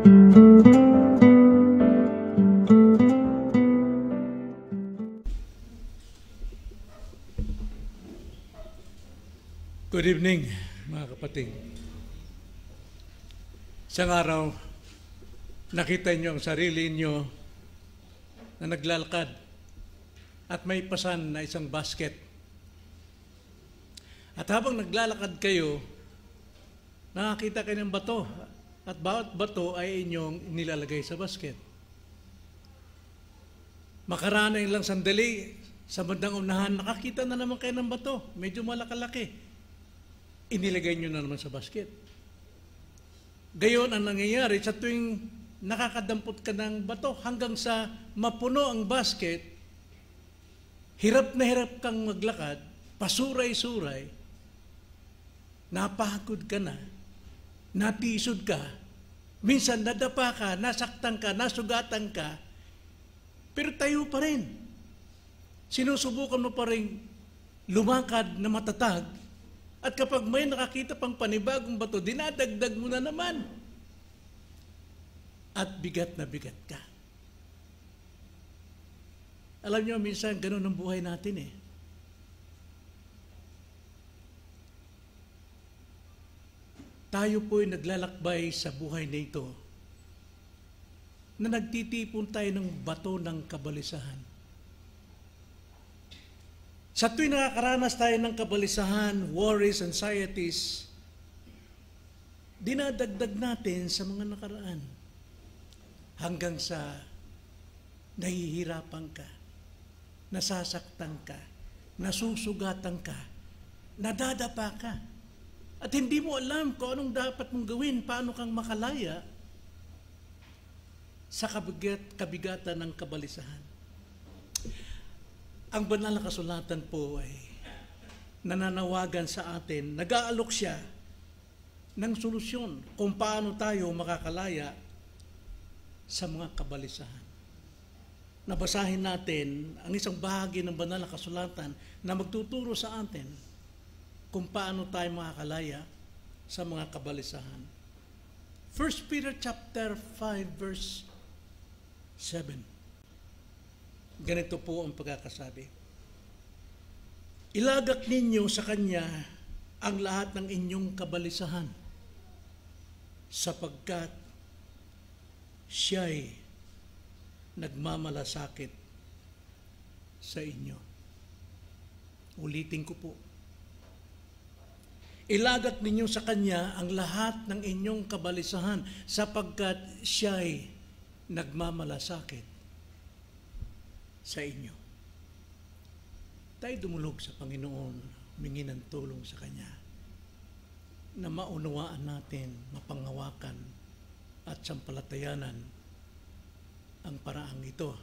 Good evening, mga kapatid. Isang araw, nakita niyo ang sarili niyo na naglalakad at may pasan na isang basket. At habang naglalakad kayo, nakakita kayo ng bato at bawat bato ay inyong nilalagay sa basket. Makaraan na ilang sandali, sa bandang unahan, nakakita na naman kayo ng bato, medyo malakalaki. Inilagay nyo na naman sa basket. Gayon ang nangyayari sa tuwing nakakadampot ka ng bato hanggang sa mapuno ang basket, hirap na hirap kang maglakad, pasuray-suray, napahagod ka na, natisod ka, minsan nadapa ka, nasaktan ka, nasugatan ka, pero tayo pa rin. Sinusubukan mo pa rin lumakad na matatag. At kapag may nakakita pang panibagong bato, dinadagdag mo na naman. At bigat na bigat ka. Alam niyo, minsan ganun ang buhay natin eh. Tayo po'y naglalakbay sa buhay na ito na nagtitipon tayo ng bato ng kabalisahan. Sa tuwing nakakaranas tayo ng kabalisahan, worries, anxieties, dinadagdag natin sa mga nakaraan hanggang sa nahihirapan ka, nasasaktan ka, nasusugatan ka, nadadapa ka, at hindi mo alam kung anong dapat mong gawin, paano kang makalaya sa kabigatan ng kabalisahan. Ang banal na kasulatan po ay nananawagan sa atin, nag-aalok siya ng solusyon kung paano tayo makakalaya sa mga kabalisahan. Nabasahin natin ang isang bahagi ng banal na kasulatan na magtuturo sa atin kung paano tayo makakalaya sa mga kabalisahan. 1 Peter chapter 5 verse 7. Ganito po ang pagkakasabi. Ilagak ninyo sa Kanya ang lahat ng inyong kabalisahan sapagkat Siya'y nagmamalasakit sa inyo. Ulitin ko po. Ilagak ninyo sa Kanya ang lahat ng inyong kabalisahan sapagkat Siya'y nagmamalasakit sa inyo. Tayo dumulog sa Panginoon, humingi ng tulong sa Kanya na maunawaan natin, mapangawakan at sampalatayanan ang paraang ito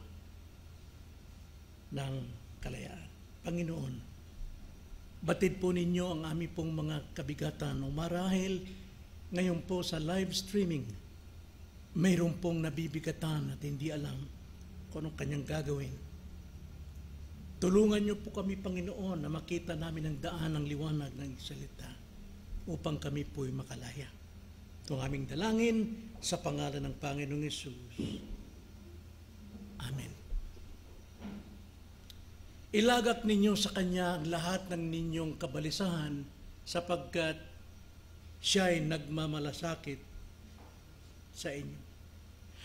ng kalayaan. Panginoon, batid po ninyo ang aming pong mga kabigatan o marahil ngayon po sa live streaming, mayroon pong nabibigatan at hindi alam kung anong kanyang gagawin. Tulungan niyo po kami, Panginoon, na makita namin ang daan ng liwanag ng salita upang kami po'y makalaya. Ito ang aming dalangin sa pangalan ng Panginoong Hesus. Amen. Ilagak ninyo sa Kanya ang lahat ng ninyong kabalisahan sapagkat Siya'y nagmamalasakit sa inyo.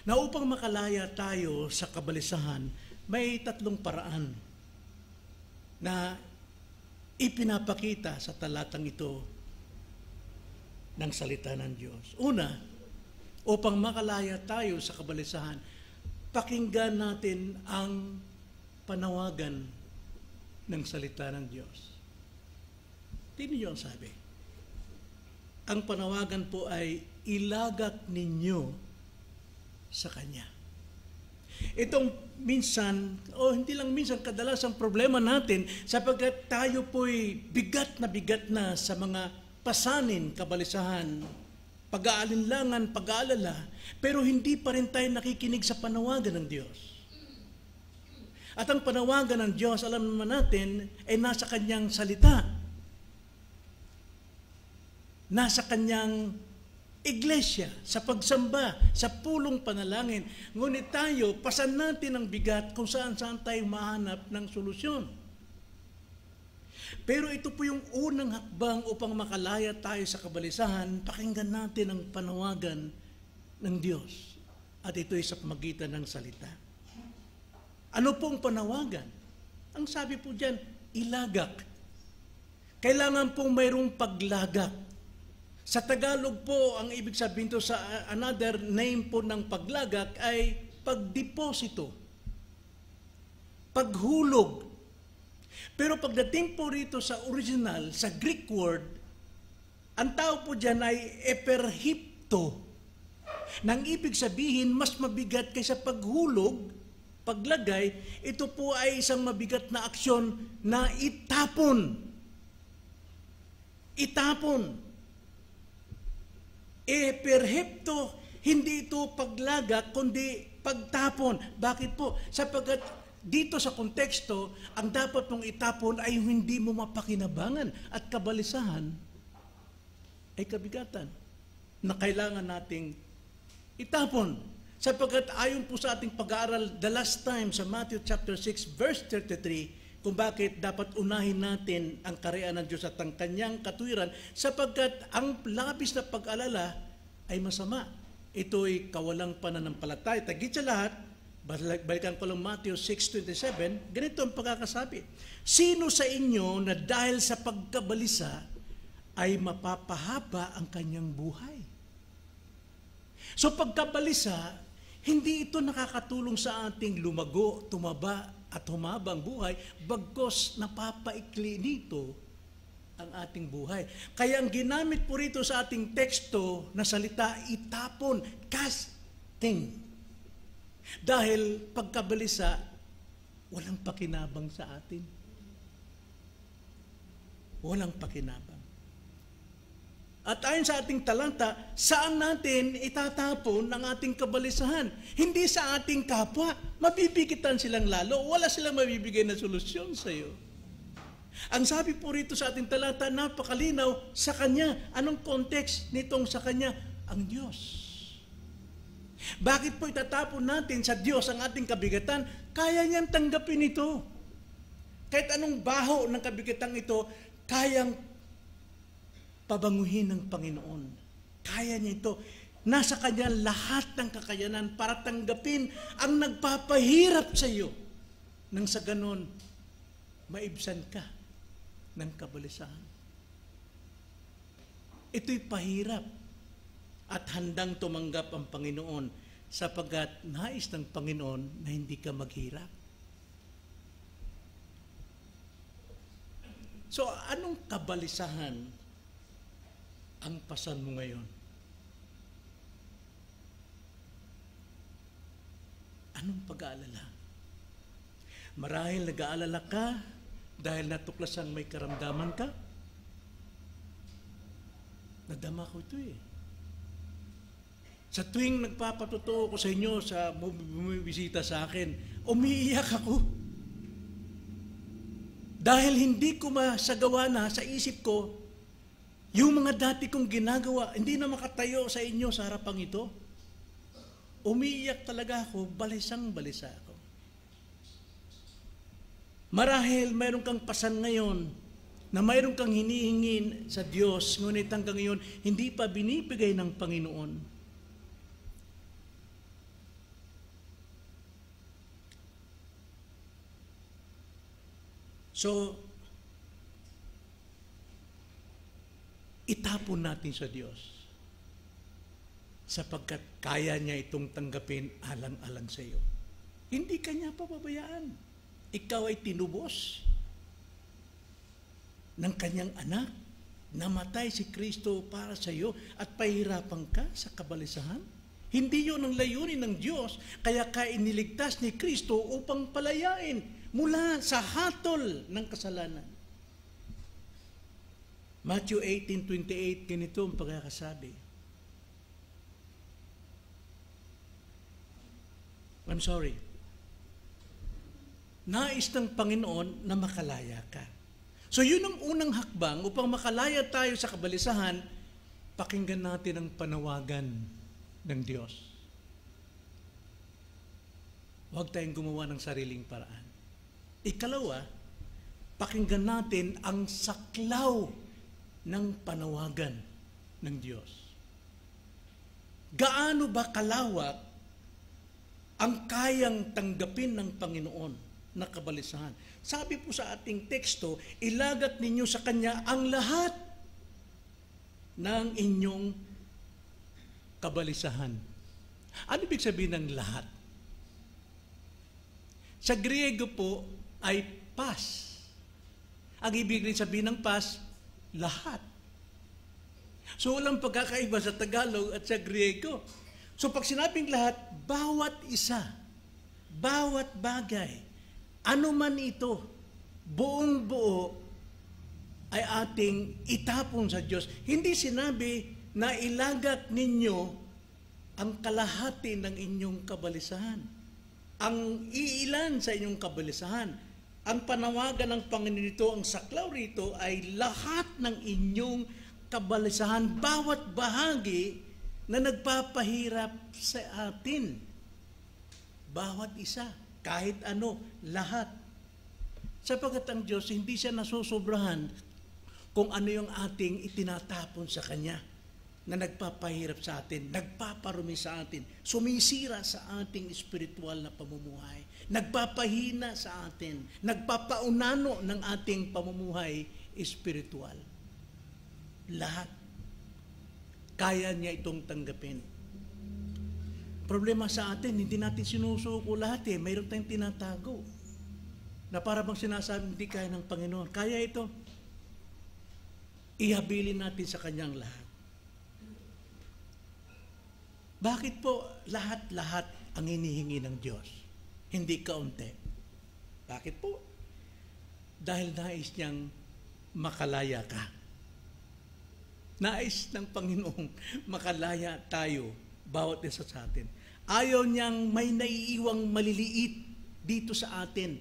Na upang makalaya tayo sa kabalisahan, may tatlong paraan na ipinapakita sa talatang ito ng salita ng Diyos. Una, upang makalaya tayo sa kabalisahan, pakinggan natin ang panawagan ng salita ng Diyos. Tingnan niyo ang sabi. Ang panawagan po ay ilagak ninyo sa Kanya. Itong minsan, o hindi lang minsan, kadalasang problema natin sapagkat tayo po'y bigat na sa mga pasanin, kabalisahan, pag-aalinlangan, pag-aalala, pero hindi pa rin tayo nakikinig sa panawagan ng Diyos. At ang panawagan ng Diyos, alam naman natin, ay nasa Kanyang salita. Nasa Kanyang iglesia, sa pagsamba, sa pulong panalangin. Ngunit tayo, pasan natin ang bigat kung saan-saan tayo mahanap ng solusyon. Pero ito po yung unang hakbang upang makalaya tayo sa kabalisahan. Pakinggan natin ang panawagan ng Diyos. At ito ay sa pamagitan ng salita. Ano pong panawagan? Ang sabi po dyan, ilagak. Kailangan pong mayroong paglagak. Sa Tagalog po, ang ibig sabihin to sa another name po ng paglagak ay pagdeposito, paghulog. Pero pagdating po rito sa original, sa Greek word, ang tao po dyan ay eperhipto. Nang ibig sabihin, mas mabigat kaysa paghulog, paglagay, ito po ay isang mabigat na aksyon na itapon. Itapon. Perhepto, hindi ito paglagak, kundi pagtapon. Bakit po? Sapagkat dito sa konteksto, ang dapat mong itapon ay hindi mo mapakinabangan at kabalisahan ay kabigatan na kailangan nating itapon. Sapagkat ayon po sa ating pag-aaral the last time sa Matthew chapter 6 verse 33, kung bakit dapat unahin natin ang kaharian ng Diyos at ang kanyang katuwiran, sapagkat ang labis na pag-alala ay masama. Ito'y kawalang pananampalataya. Tagit sa lahat, balikan ko lang Matthew 6:27, ganito ang pagkakasabi. Sino sa inyo na dahil sa pagkabalisa ay mapapahaba ang kanyang buhay? So pagkabalisa, hindi ito nakakatulong sa ating lumago, tumaba, at humaba ang buhay, bagkos napapaikli nito ang ating buhay. Kaya ang ginamit po rito sa ating teksto na salita, itapon, casting. Dahil pagkabalisa, walang pakinabang sa atin. Walang pakinabang. At ayon sa ating talanta, saan natin itatapon ang ating kabalisahan? Hindi sa ating kapwa. Mabibigitan silang lalo. Wala silang mabibigay na solusyon sa iyo. Ang sabi po rito sa ating talanta, napakalinaw sa Kanya. Anong context nitong sa Kanya? Ang Diyos. Bakit po itatapon natin sa Diyos ang ating kabigatan? Kaya niyang tanggapin ito. Kahit anong baho ng kabigatan ito, kayang pabanguhin ng Panginoon. Kaya niya ito. Nasa Kanya lahat ng kakayanan para tanggapin ang nagpapahirap sa iyo. Nang sa ganon, maibsan ka ng kabalisahan. Ito'y pahirap at handang tumanggap ang Panginoon sapagkat nais ng Panginoon na hindi ka maghirap. So, anong kabalisahan ang pasan mo ngayon? Anong pag-aalala? Marahil nag-aalala ka dahil natuklasang may karamdaman ka? Nadama ko ito eh. Sa tuwing nagpapatotoo ko sa inyo, sa bumibisita sa akin, umiiyak ako. Dahil hindi ko masagawa na sa isip ko yung mga dati kong ginagawa, hindi na makatayo sa inyo sa harapang ito. Umiiyak talaga ako, balisang-balisa ako. Marahil mayroon kang pasan ngayon na mayroon kang hinihingin sa Diyos, ngunit hanggang ngayon, hindi pa binibigay ng Panginoon. So, itapon natin sa Diyos sapagkat kaya niya itong tanggapin alang-alang sa iyo. Hindi ka niya pababayaan. Ikaw ay tinubos ng kanyang anak. Namatay si Kristo para sa iyo at pahirapan ka sa kabalisahan. Hindi yun ang layunin ng Diyos, kaya ka iniligtas ni Kristo upang palayain mula sa hatol ng kasalanan. Matthew 18:28, ganito ang pagkakasabi. I'm sorry. Nais ng Panginoon na makalaya ka. So yun ang unang hakbang upang makalaya tayo sa kabalisahan, pakinggan natin ang panawagan ng Diyos. Huwag tayong gumawa ng sariling paraan. Ikalawa, pakinggan natin ang saklaw ng panawagan ng Diyos. Gaano ba kalawak ang kayang tanggapin ng Panginoon na kabalisahan? Sabi po sa ating teksto, ilagat ninyo sa Kanya ang lahat ng inyong kabalisahan. Ano ibig sabihin ng lahat? Sa Griego po ay pas. Ang ibig sabihin ng pas, lahat. So walang pagkakaiba sa Tagalog at sa Griego. So pag sinabing lahat, bawat isa, bawat bagay, ano man ito, buong buo ay ating itapon sa Diyos. Hindi sinabi na ilagat ninyo ang kalahati ng inyong kabalisahan. Ang iilan sa inyong kabalisahan. Ang panawagan ng Panginoon nito, ang saklaw rito ay lahat ng inyong kabalisahan, bawat bahagi na nagpapahirap sa atin. Bawat isa, kahit ano, lahat. Sapagat ang Diyos, hindi siya nasusobrahan kung ano yung ating itinatapon sa Kanya na nagpapahirap sa atin, nagpaparumi sa atin, sumisira sa ating espiritual na pamumuhay, nagpapahina sa atin, nagpapaunano ng ating pamumuhay espiritual. Lahat. Kaya niya itong tanggapin. Problema sa atin, hindi natin sinusuko lahat eh. Mayroon tayong tinatago. Na para bang sinasabi, hindi kaya ng Panginoon. Kaya ito. Ihabilin natin sa Kanyang lahat. Bakit po lahat-lahat ang hinihingi ng Diyos? Hindi kaunti. Bakit po? Dahil nais niyang makalaya ka. Nais ng Panginoong makalaya tayo, bawat isa sa atin. Ayaw niyang may naiiwang maliliit dito sa atin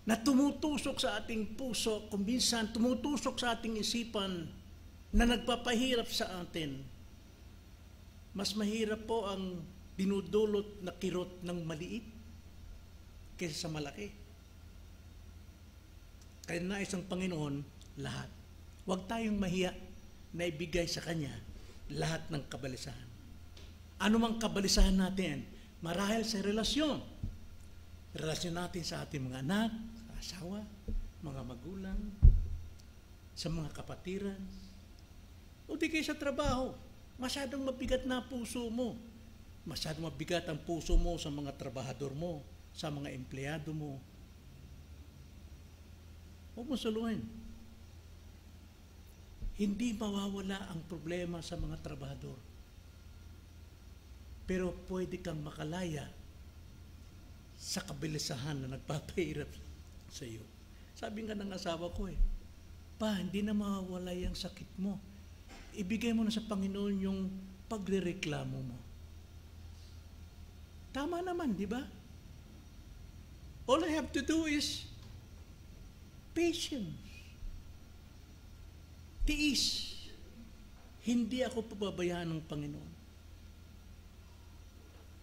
na tumutusok sa ating puso, kung minsan tumutusok sa ating isipan na nagpapahirap sa atin. Mas mahirap po ang dinudulot na kirot ng maliit kaysa sa malaki. Kaya nais ng Panginoon lahat. Huwag tayong mahiya na ibigay sa Kanya lahat ng kabalisahan. Ano mang kabalisahan natin, marahil sa relasyon. Relasyon natin sa ating mga anak, sa asawa, mga magulang, sa mga kapatiran, o di kayo sa trabaho. Masyadong mabigat na puso mo. Masyadong mabigat ang puso mo sa mga trabahador mo, sa mga empleyado mo. Huwag mo suluhin. Hindi mawawala ang problema sa mga trabahador. Pero pwede kang makalaya sa kabalisahan na nagpapahirap sa iyo. Sabi nga ng asawa ko Pa, hindi na mawawala yung sakit mo. Ibigay mo na sa Panginoon yung pagrereklamo mo. Tama naman, di ba? All I have to do is patience. Tiis. Hindi ako pababayaan ng Panginoon.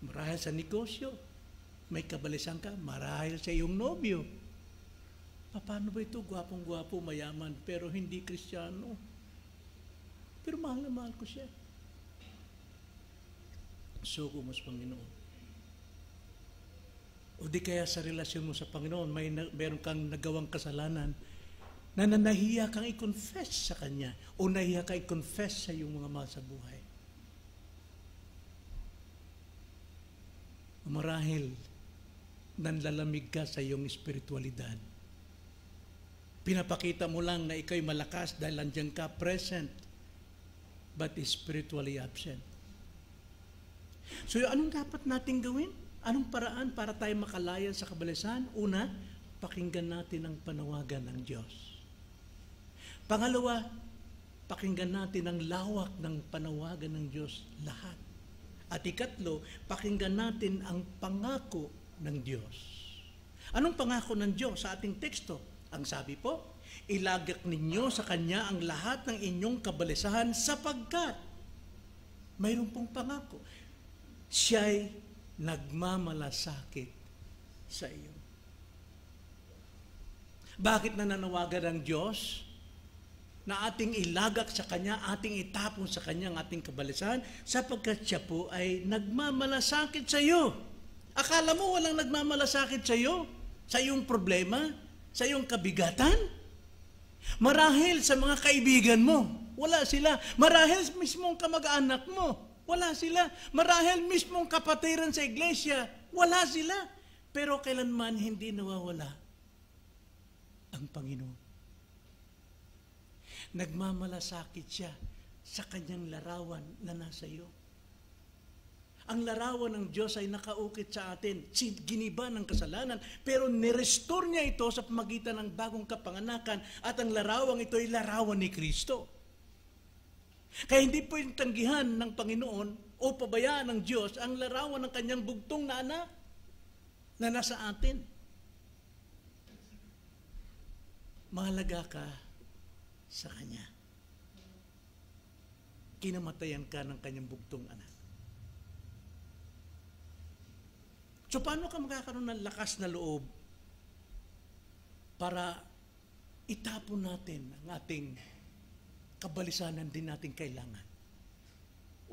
Marahil sa negosyo, may kabalisan ka, marahil sa iyong nobyo. Paano ba ito? Gwapong-gwapo, mayaman, pero hindi Kristiyano. Pero mahal na mahal ko siya. Suko mo sa Panginoon. O di kaya sa relasyon mo sa Panginoon, meron kang nagawang kasalanan na nahiya kang i-confess sa Kanya o nahiya kang i-confess sa iyong mga mahal sa buhay. Marahil, nanlalamig ka sa iyong espiritualidad. Pinapakita mo lang na ikaw'y malakas dahil nandiyan ka present, but spiritually absent. So, anong dapat natin gawin? Anong paraan para tayo makalaya sa kabalisahan? Una, pakinggan natin ang panawagan ng Diyos. Pangalawa, pakinggan natin ang lawak ng panawagan ng Diyos lahat. At ikatlo, pakinggan natin ang pangako ng Diyos. Anong pangako ng Diyos sa ating teksto? Ang sabi po, ilagak ninyo sa Kanya ang lahat ng inyong kabalisahan sapagkat mayroon pong pangako. Siya'y nagmamalasakit sa iyo. Bakit nananawagan ang Diyos na ating ilagak sa Kanya, ating itapon sa Kanya ang ating kabalisahan? Sapagkat siya po ay nagmamalasakit sa iyo. Akala mo walang nagmamalasakit sa iyo? Sa iyong problema? Sa iyong kabigatan? Marahil sa mga kaibigan mo, wala sila. Marahil mismong kamag-anak mo, wala sila. Marahil mismong kapatiran sa iglesia, wala sila. Pero kailanman hindi nawawala ang Panginoon. Nagmamalasakit siya sa kanyang larawan na nasa iyo. Ang larawan ng Diyos ay nakaukit sa atin, giniba ng kasalanan, pero nirestore niya ito sa pamagitan ng bagong kapanganakan at ang larawang ito ay larawan ni Kristo. Kaya hindi po yung tanggihan ng Panginoon o pabayaan ng Diyos ang larawan ng kanyang bugtong na anak na nasa atin. Mahalaga ka sa Kanya. Kinamatayan ka ng kanyang bugtong anak. So paano ka magkakaroon ng lakas na loob para itapon natin ang ating kabalisanan din natin kailangan?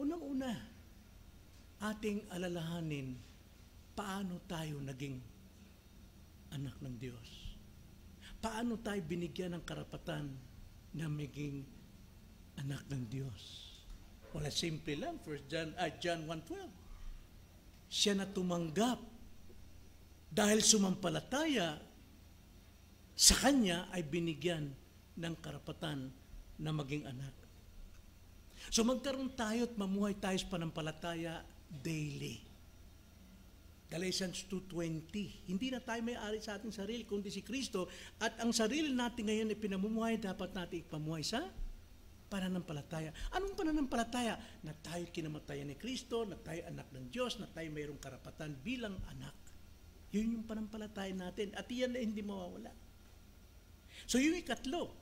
Unang-una, ating alalahanin paano tayo naging anak ng Diyos. Paano tayo binigyan ng karapatan na maging anak ng Diyos? Wala, simple lang. John 1:12. Siya na tumanggap dahil sumampalataya sa Kanya ay binigyan ng karapatan na maging anak. So magkaroon tayo at mamuhay tayo sa panampalataya daily. Galatians 2:20. Hindi na tayo may-ari sa ating sarili, kundi si Kristo. At ang sarili natin ngayon ay pinamumuhay, dapat natin ipamuhay sa pananampalataya. Anong pananampalataya? Na tayo kinamatayan ni Kristo, na tayo anak ng Diyos, na tayo mayroong karapatan bilang anak. Yun yung pananampalataya natin. At iyan na hindi mawawala. So yung ikatlo,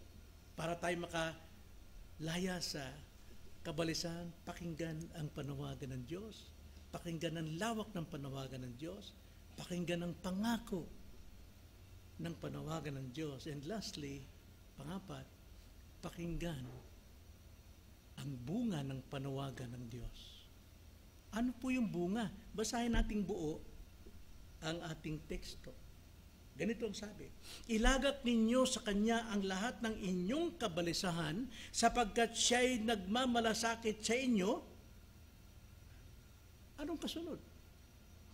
para tayo makalaya sa kabalisahan, pakinggan ang panawagan ng Diyos. Pakinggan ang lawak ng panawagan ng Diyos. Pakinggan ang pangako ng panawagan ng Diyos. And lastly, pangapat, pakinggan ang bunga ng panawagan ng Diyos. Ano po yung bunga? Basahin nating buo ang ating teksto. Ganito ang sabi, ilagak ninyo sa Kanya ang lahat ng inyong kabalisahan sapagkat Siya'y nagmamalasakit sa inyo. Anong kasunod?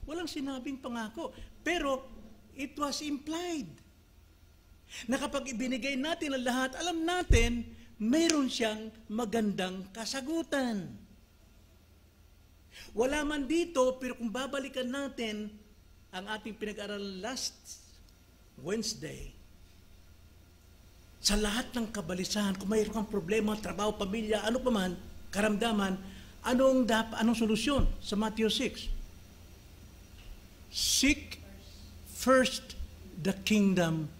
Walang sinabing pangako. Pero it was implied na kapag ibinigay natin ang lahat, alam natin, mayroon siyang magandang kasagutan. Wala man dito, pero kung babalikan natin ang ating pinag-aralan last Wednesday, sa lahat ng kabalisahan, kung mayroon kang problema, trabaho, pamilya, ano pa man, karamdaman, anong solusyon sa Matthew 6? Seek first the kingdom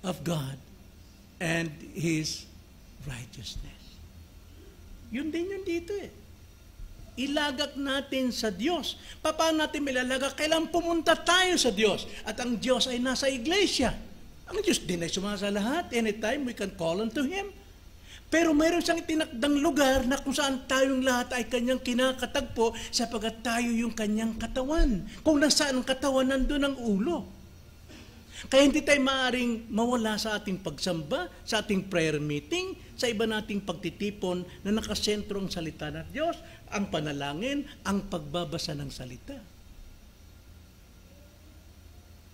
of God and His righteousness. Yun din yun dito eh. Ilagak natin sa Diyos. Paano natin ilalagak? Kailangan pumunta tayo sa Diyos. At ang Diyos ay nasa iglesia. Ang Diyos din ay sumasa lahat. Anytime we can call unto Him. Pero mayroon siyang itinakdang lugar na kung saan tayong lahat ay Kanyang kinakatagpo sapagkat tayo yung Kanyang katawan. Kung nasaan ang katawan, nandun ang ulo. Kaya hindi tayo maaaring mawala sa ating pagsamba, sa ating prayer meeting, sa iba nating pagtitipon na nakasentro ang salita ng Diyos, ang panalangin, ang pagbabasa ng salita.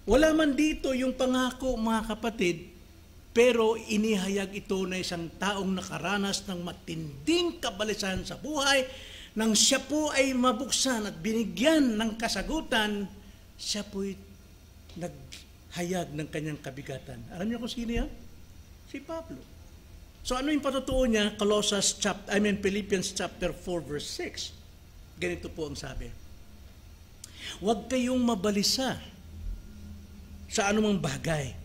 Wala man dito yung pangako, mga kapatid, pero inihayag ito na isang taong nakaranas ng matinding kabalisahan sa buhay, nang siya po ay mabuksan at binigyan ng kasagutan, siya po'y naghayag ng kanyang kabigatan. Alam niyo kung sino yan? Si Pablo. So ano yung patutuo niya? Philippians chapter 4 verse 6. Ganito po ang sabi. Huwag kayong mabalisa sa anumang bagay,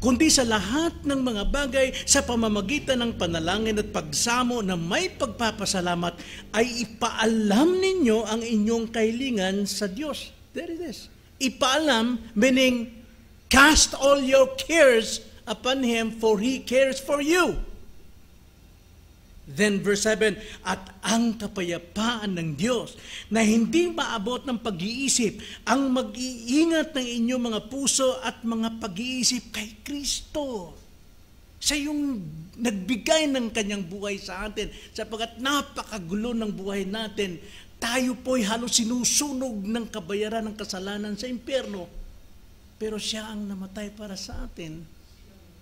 kundi sa lahat ng mga bagay sa pamamagitan ng panalangin at pagsamo na may pagpapasalamat ay ipaalam ninyo ang inyong kahilingan sa Diyos. There it is. Ipaalam, meaning cast all your cares upon Him for He cares for you. Then verse 7, at ang kapayapaan ng Diyos na hindi maabot ng pag-iisip ang mag-iingat ng inyong mga puso at mga pag-iisip kay Kristo. Siya yung nagbigay ng kanyang buhay sa atin sapagkat napakagulo ng buhay natin. Tayo po'y halos sinusunog ng kabayaran ng kasalanan sa impyerno. Pero siya ang namatay para sa atin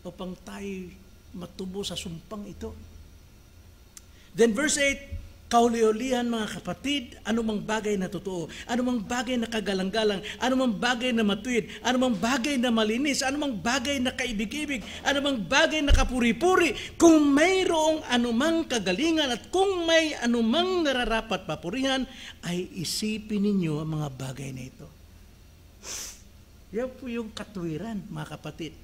upang tayo matubo sa sumpang ito. Then verse 8, kauli-ulihan mga kapatid, anumang bagay na totoo, anumang bagay na kagalang-galang, anumang bagay na matuwid, anumang bagay na malinis, anumang bagay na kaibig-ibig, anumang bagay na kapuri-puri, kung mayroong anumang kagalingan at kung may anumang nararapat papurihan, ay isipin ninyo ang mga bagay na ito. Yan po yung katuwiran, mga kapatid.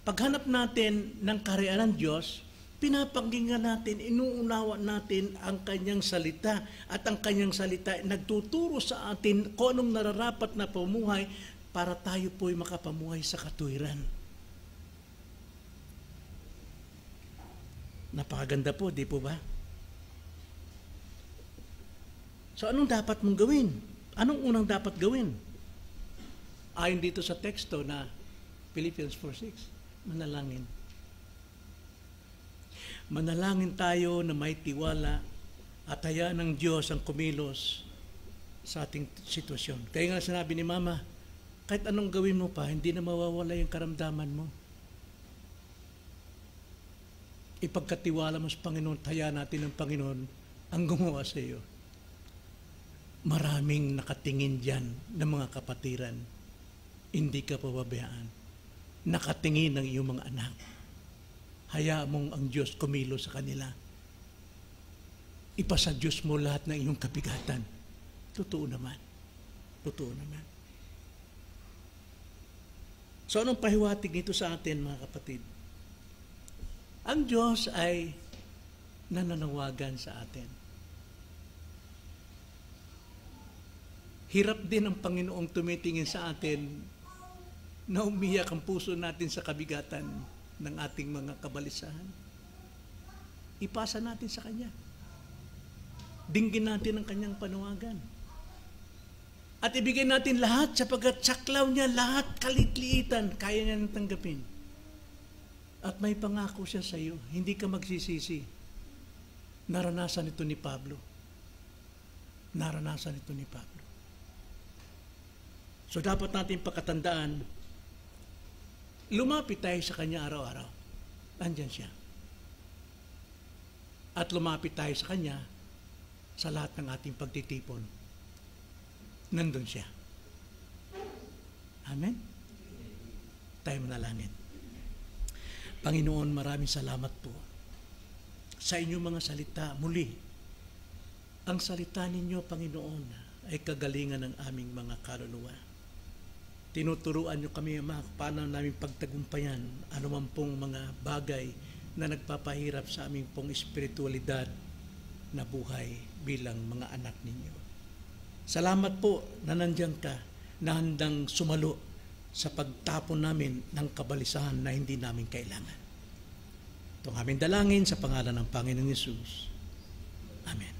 Paghanap natin ng kaharian ng Diyos, pinapakinggan natin, inuunawa natin ang kanyang salita at ang kanyang salita nagtuturo sa atin kung anong nararapat na pamuhay para tayo po'y makapamuhay sa katuwiran. Napakaganda po, di po ba? So anong dapat mong gawin? Anong unang dapat gawin? Ayon dito sa teksto na Philippians 4:6, manalangin. Manalangin tayo na may tiwala at hayaan ng Diyos ang kumilos sa ating sitwasyon. Kaya nga sinabi ni Mama, kahit anong gawin mo pa, hindi na mawawala yung karamdaman mo. Ipagkatiwala mo sa Panginoon, hayaan natin ng Panginoon ang gumawa sa iyo. Maraming nakatingin dyan ng mga kapatiran. Hindi ka pababayaan. Nakatingin ng iyong mga anak. Hayaan mong ang Diyos kumilo sa kanila. Ipasa Diyos mo lahat ng iyong kabigatan. Totoo naman. Totoo naman. So anong pahiwatig nito sa atin, mga kapatid? Ang Diyos ay nananawagan sa atin. Hirap din ang Panginoong tumitingin sa atin na umiyak ang puso natin sa kabigatan ng ating mga kabalisahan. Ipasa natin sa Kanya. Dinggin natin ang Kanyang panawagan. At ibigay natin lahat sapagkat saklaw niya lahat kalitliitan, kaya niya nang tanggapin. At may pangako siya sa iyo, hindi ka magsisisi. Naranasan ito ni Pablo. Naranasan ito ni Pablo. So dapat natin pakatandaan, lumapit tayo sa Kanya araw-araw. Andyan siya. At lumapit tayo sa Kanya sa lahat ng ating pagtitipon. Nandun siya. Amen? Tayo manalangin. Panginoon, maraming salamat po sa inyong mga salita. Muli, ang salita ninyo, Panginoon, ay kagalingan ng aming mga kaluluwa. Tinuturuan nyo kami paano namin pagtagumpayan anuman pong mga bagay na nagpapahirap sa aming pong espiritualidad na buhay bilang mga anak ninyo. Salamat po na nandiyan ka, na handang sumalo sa pagtapon namin ng kabalisahan na hindi namin kailangan. Itong aming dalangin sa pangalan ng Panginoong Hesus. Amen.